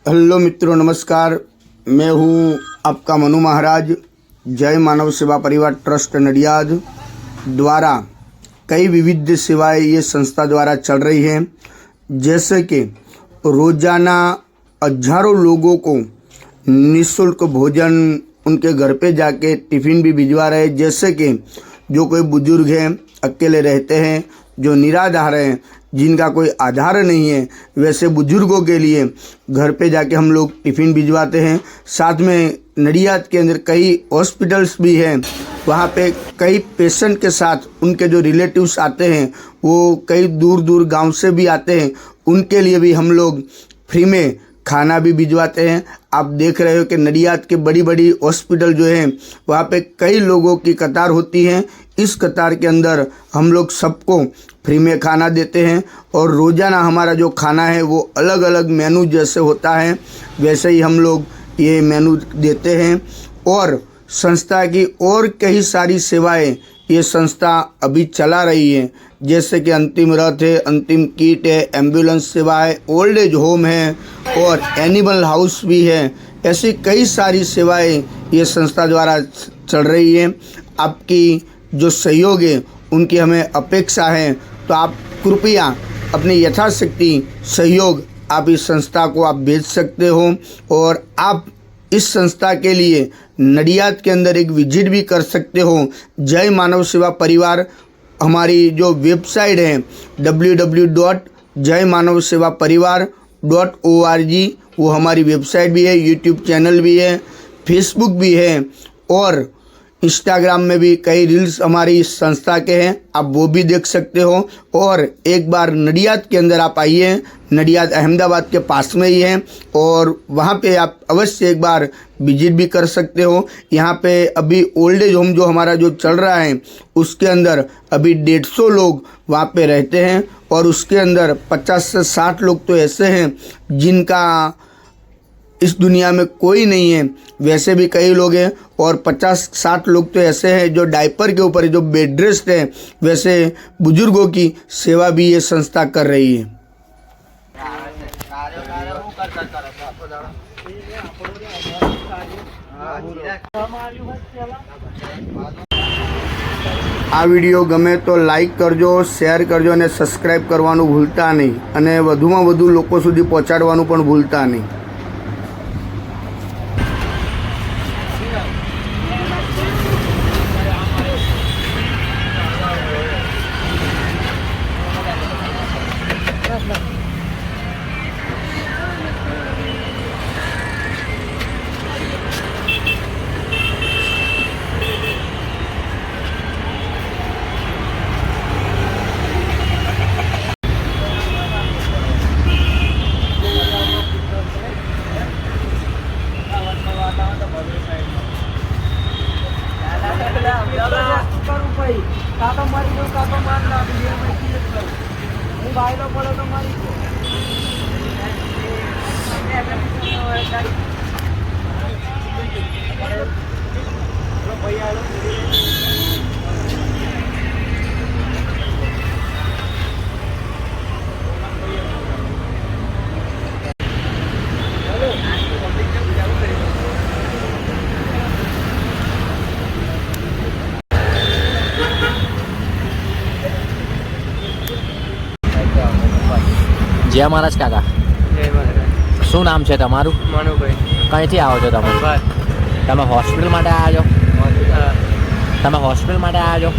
Hello मित्रों, नमस्कार। मैं हूं आपका मनु महाराज। जय मानव सेवा परिवार ट्रस्ट नडियाद द्वारा कई विविध सेवाएं ये संस्था द्वारा चल रही हैं, जैसे कि रोजाना हजारों लोगों को निःशुल्क भोजन उनके घर पे जाके टिफ़िन भी भिजवा रहे हैं। जैसे कि जो कोई बुजुर्ग हैं, अकेले रहते हैं, जो निराधार हैं, जिनका कोई आधार नहीं है, वैसे बुजुर्गों के लिए घर पे जाके हम लोग टिफ़िन भिजवाते हैं। साथ में नडियाद के अंदर कई हॉस्पिटल्स भी हैं, वहाँ पे कई पेशेंट के साथ उनके जो रिलेटिव्स आते हैं, वो कई दूर दूर गांव से भी आते हैं, उनके लिए भी हम लोग फ्री में खाना भी भिजवाते हैं। आप देख रहे हो कि नडियाद के बड़ी बड़ी हॉस्पिटल जो हैं, वहाँ पे कई लोगों की कतार होती है। इस कतार के अंदर हम लोग सबको फ्री में खाना देते हैं और रोज़ाना हमारा जो खाना है वो अलग अलग मेनू जैसे होता है वैसे ही हम लोग ये मेनू देते हैं। और संस्था की और कई सारी सेवाएं ये संस्था अभी चला रही है, जैसे कि अंतिम रथ है, अंतिम किट है, एम्बुलेंस सेवा है, ओल्ड एज होम है और एनिमल हाउस भी है। ऐसी कई सारी सेवाएं ये संस्था द्वारा चल रही है। आपकी जो सहयोग है उनकी हमें अपेक्षा है, तो आप कृपया अपनी यथाशक्ति सहयोग आप इस संस्था को आप भेज सकते हो। और आप इस संस्था के लिए नडियाद के अंदर एक विजिट भी कर सकते हो। जय मानव सेवा परिवार हमारी जो वेबसाइट है www.jaymanavsevaparivar.org, वो हमारी वेबसाइट भी है, यूट्यूब चैनल भी है, फेसबुक भी है और इंस्टाग्राम में भी कई रील्स हमारी इस संस्था के हैं, आप वो भी देख सकते हो। और एक बार नडियाद के अंदर आप आइए, नडियाद अहमदाबाद के पास में ही है और वहाँ पे आप अवश्य एक बार विजिट भी कर सकते हो। यहाँ पे अभी ओल्ड एज होम जो हमारा जो चल रहा है उसके अंदर अभी 150 लोग वहाँ पे रहते हैं और उसके अंदर 50 से 60 लोग तो ऐसे हैं जिनका इस दुनिया में कोई नहीं है, वैसे भी कई लोग हैं और 50-60 लोग तो ऐसे हैं जो डायपर के ऊपर जो बेड रेस्ट है, वैसे बुजुर्गों की सेवा भी ये संस्था कर रही है। આ વિડીયો ગમે તો લાઈક કરજો, શેર કરજો અને સબસ્ક્રાઈબ કરવાનું ભૂલતા નહીં અને વધુમાં વધુ લોકો સુધી પહોંચાડવાનું પણ ભૂલતા નહીં. જય મહારાજ કાકા. જય મહારાજ. શું નામ છે તમારું? મનુભાઈ. કઈથી આવો છો તમે? તમે હોસ્પિટલ માટે આવ્યા છો? તમે હોસ્પિટલ માટે આવ્યા છો?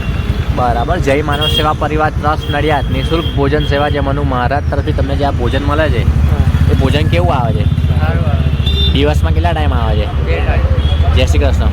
બરાબર. જય માનવ સેવા પરિવાર ટ્રસ્ટ નડિયાદ નિઃશુલ્ક ભોજન સેવા જે મનુ મહારાજ તરફથી તમને જે આ ભોજન મળે છે એ ભોજન કેવું આવે છે? સારું આવે. દિવસમાં કેટલા ટાઈમ આવે છે? 2 ટાઈમ. જય શ્રી કૃષ્ણ.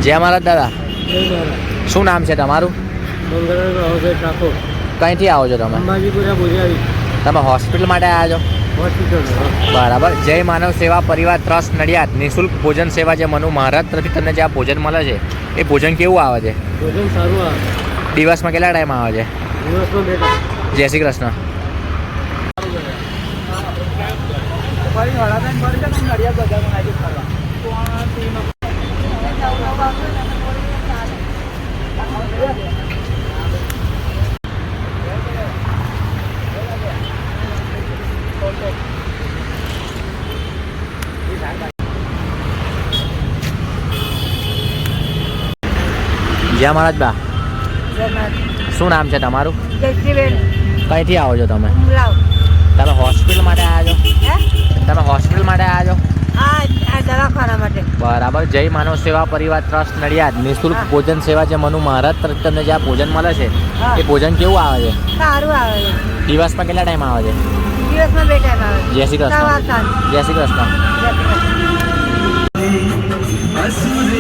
જય મહારાજ દાદા. શું નામ છે તમારું? કઈથી આવો છો તમે? તમે હોસ્પિટલ માટે આવ્યા છો? બરાબર. જય માનવ સેવા પરિવાર ટ્રસ્ટ નડિયાદ નિઃશુલ્ક ભોજન સેવા જે મનુ મહારાજ તરફથી તમને જે આ ભોજન મળે છે એ ભોજન કેવું આવે છે? ભોજન સારું આવે. દિવસમાં કેટલા ટાઈમ આવે છે? દિવસમાં 2 ટાઈમ. જય શ્રી કૃષ્ણ. જય મહારાજ બા. શું નામ છે તમારું? કઈથી આવો છો તમે? તમે હોસ્પિટલ માટે આવ્યા છો? તમે હોસ્પિટલ માટે આવ્યા છો? દવાખાના માટે. બરાબર. જય માનવ સેવા પરિવાર ટ્રસ્ટ નડિયાદ નિઃશુલ્ક ભોજન સેવા જે મનુ મહારાજ તરફથી તમને જે આ ભોજન મળે છે એ ભોજન કેવું આવે છે? સારું આવે છે. દિવસમાં કેટલા ટાઈમ આવે છે? દિવસમાં 2 ટાઈમ આવે. જય શ્રી કૃષ્ણ. જય શ્રી કૃષ્ણ. જય શ્રી કૃષ્ણ.